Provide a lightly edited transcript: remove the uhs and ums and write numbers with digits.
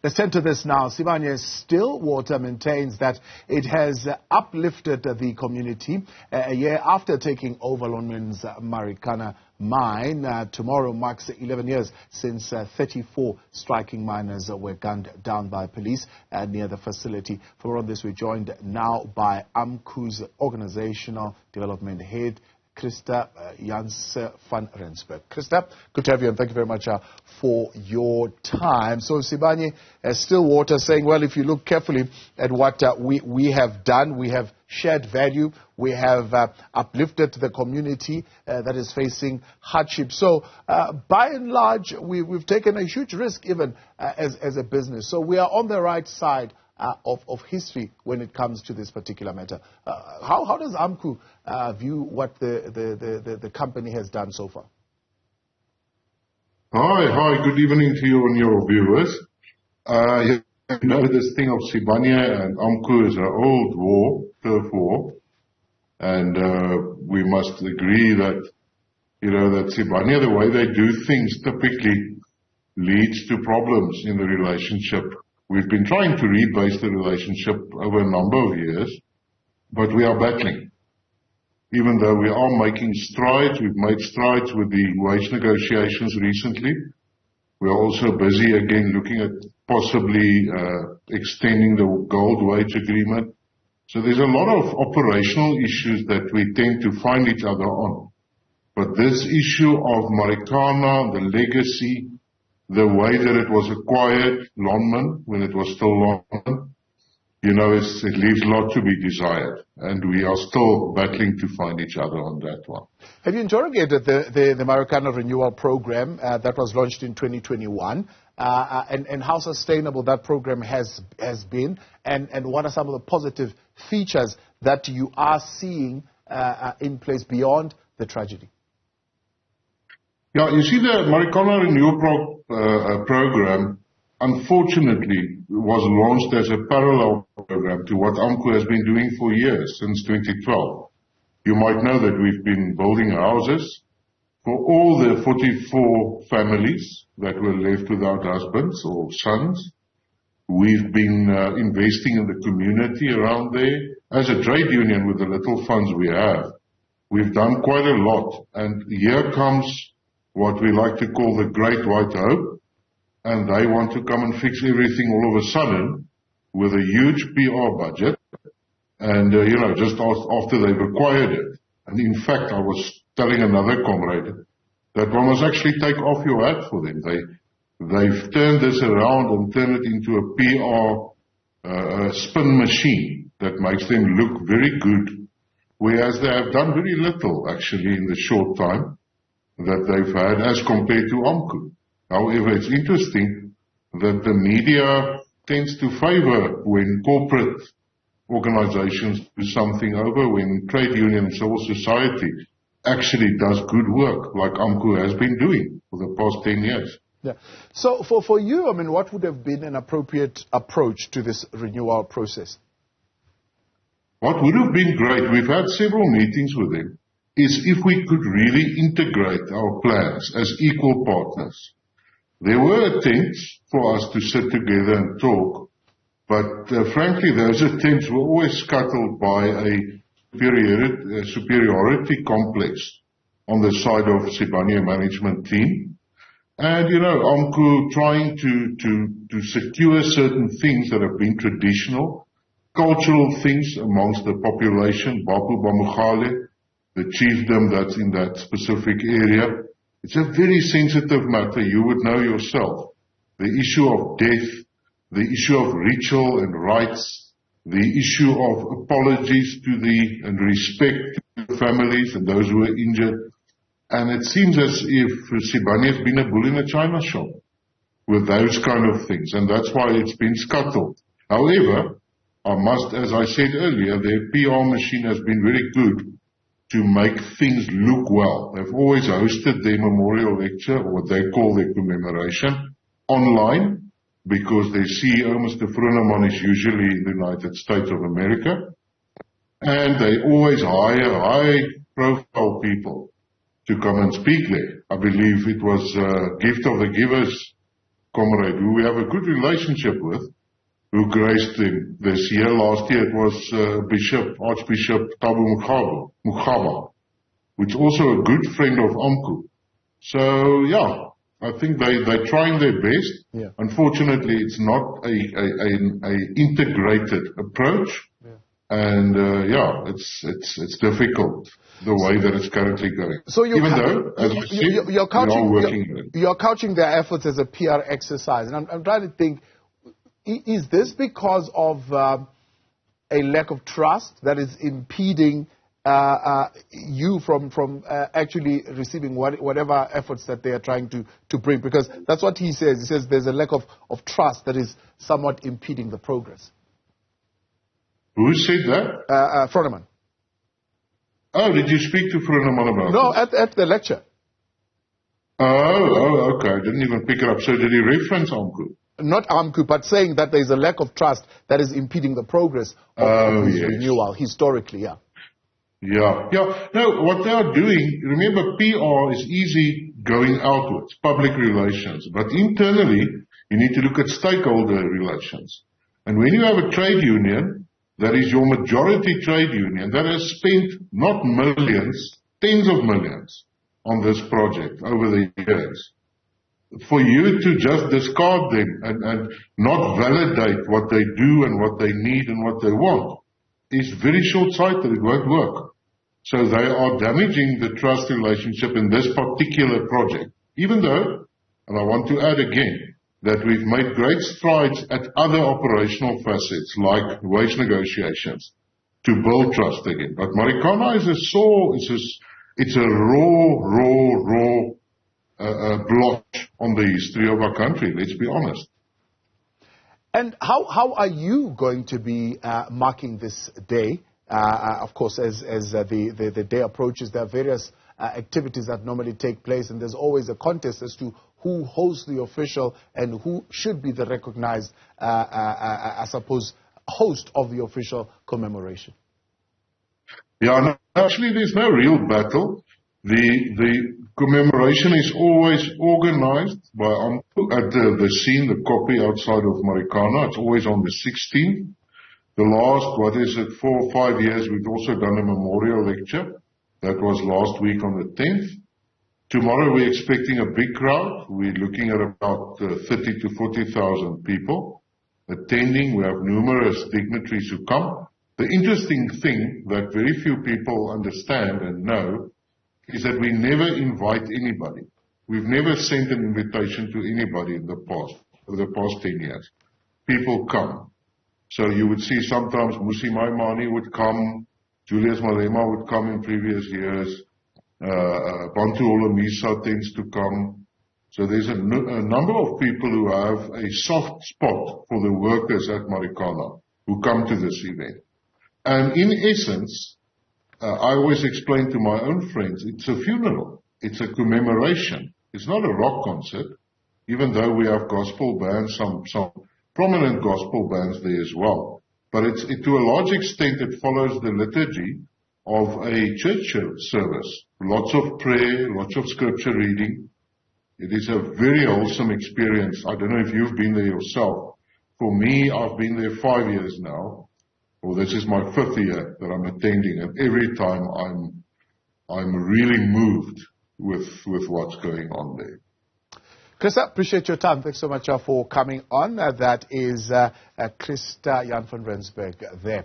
Let's turn to this now. Sibanye Stillwater maintains that it has uplifted the community a year after taking over Lonmin's Marikana mine. Tomorrow marks 11 years since 34 striking miners were gunned down by police near the facility. For all this, we're joined now by AMCU's organisational development head, Krister Janse van Rensburg. Krister, good to have you, and thank you very much for your time. So Sibanye Stillwater saying, well, if you look carefully at what we have done, we have shared value, we have uplifted the community that is facing hardship. So by and large, we've taken a huge risk even as a business. So we are on the right side of history when it comes to this particular matter. How does AMCU view what the company has done so far? Hi, good evening to you and your viewers. You know, this thing of Sibanye and AMCU is an old war, turf war, and we must agree that, you know, that Sibanye, the way they do things typically leads to problems in the relationship. We've been trying to rebase the relationship over a number of years, but we are battling. Even though we are making strides, we've made strides with the wage negotiations recently. We are also busy again looking at possibly extending the gold wage agreement. So there's a lot of operational issues that we tend to find each other on. But this issue of Marikana, the legacy, the way that it was acquired, Lonmin, when it was still Lonmin, you know, it leaves a lot to be desired. And we are still battling to find each other on that one. Have you interrogated the Marikana renewal program that was launched in 2021? And how sustainable that program has been? And what are some of the positive features that you are seeing in place beyond the tragedy? Yeah, you see, the Marikana renewal program, unfortunately, was launched as a parallel program to what AMCU has been doing for years, since 2012. You might know that we've been building houses for all the 44 families that were left without husbands or sons. We've been investing in the community around there. As a trade union, with the little funds we have, we've done quite a lot. And here comes what we like to call the Great White Hope, and they want to come and fix everything all of a sudden with a huge PR budget, and you know, just after they've acquired it. And in fact, I was telling another comrade that one must actually take off your hat for them. They've turned this around and turned it into a PR spin machine that makes them look very good, whereas they have done very little actually in the short time that they've had as compared to AMCU. However, it's interesting that the media tends to favor when corporate organizations do something over when trade union and civil society actually does good work like AMCU has been doing for the past 10 years. Yeah. So for you, I mean, what would have been an appropriate approach to this renewal process? What would have been great, we've had several meetings with them, is if we could really integrate our plans as equal partners. There were attempts for us to sit together and talk, but frankly, those attempts were always scuttled by a superiority complex on the side of Sibanye management team. And, you know, AMCU trying to secure certain things that have been traditional, cultural things amongst the population, Bapu Bamugale, the chiefdom that's in that specific area. It's a very sensitive matter, you would know yourself. The issue of death, the issue of ritual and rites, the issue of apologies to and respect to the families and those who were injured. And it seems as if Sibanye has been a bull in a china shop with those kind of things, and that's why it's been scuttled. However, I must, as I said earlier, their PR machine has been very good to make things look well. They've always hosted their memorial lecture, or what they call their commemoration, online, because their CEO, Mr. Vroneman, is usually in the United States of America. And they always hire high-profile people to come and speak there. I believe it was Gift of the Givers comrade who we have a good relationship with, who graced him this year. Last year it was Archbishop Thabo Mugaba, which is also a good friend of AMCU. So, yeah, I think they're trying their best. Yeah. Unfortunately, it's not a integrated approach. Yeah. And, it's difficult the way that it's currently going. So even though, as I said, we are working. You're couching their efforts as a PR exercise. And I'm trying to think, is this because of a lack of trust that is impeding you from actually receiving whatever efforts that they are trying to bring? Because that's what he says. He says there's a lack of trust that is somewhat impeding the progress. Who said that? Froneman. Oh, did you speak to Froneman about this? No, at the lecture. Oh, okay. I didn't even pick it up. So did he reference AMCU? Not AMCU, but saying that there's a lack of trust that is impeding the progress of his renewal, historically, yeah. Yeah. No, what they are doing, remember, PR is easy going outwards, public relations. But internally, you need to look at stakeholder relations. And when you have a trade union, that is your majority trade union, that has spent not millions, tens of millions on this project over the years, for you to just discard them and not validate what they do and what they need and what they want is very short-sighted. It won't work. So they are damaging the trust relationship in this particular project. Even though, and I want to add again, that we've made great strides at other operational facets like wage negotiations to build trust again. But Marikana is it's a raw blotch on the history of our country, let's be honest. And how are you going to be marking this day? Of course, as the day approaches, there are various activities that normally take place, and there's always a contest as to who hosts the official and who should be the recognized, I suppose, host of the official commemoration. Yeah, no, actually, there's no real battle. The commemoration is always organized by AMCU at the scene, the copy outside of Marikana. It's always on the 16th. The last, 4 or 5 years, we've also done a memorial lecture. That was last week on the 10th. Tomorrow we're expecting a big crowd. We're looking at about 30 to 40,000 people attending. We have numerous dignitaries who come. The interesting thing that very few people understand and know is that we never invite anybody. We've never sent an invitation to anybody in the past, over the past 10 years. People come. So you would see sometimes Musi Maimani would come, Julius Malema would come in previous years, Bantu Olomisa tends to come. So there's a number of people who have a soft spot for the workers at Marikana who come to this event. And in essence, I always explain to my own friends, it's a funeral. It's a commemoration. It's not a rock concert, even though we have gospel bands, some prominent gospel bands there as well. But to a large extent, it follows the liturgy of a church service. Lots of prayer, lots of scripture reading. It is a very wholesome experience. I don't know if you've been there yourself. For me, I've been there 5 years now. Well, this is my 5th year that I'm attending, and every time I'm really moved with what's going on there. Krister, appreciate your time. Thanks so much for coming on. That is Krister Janse van Rensburg there.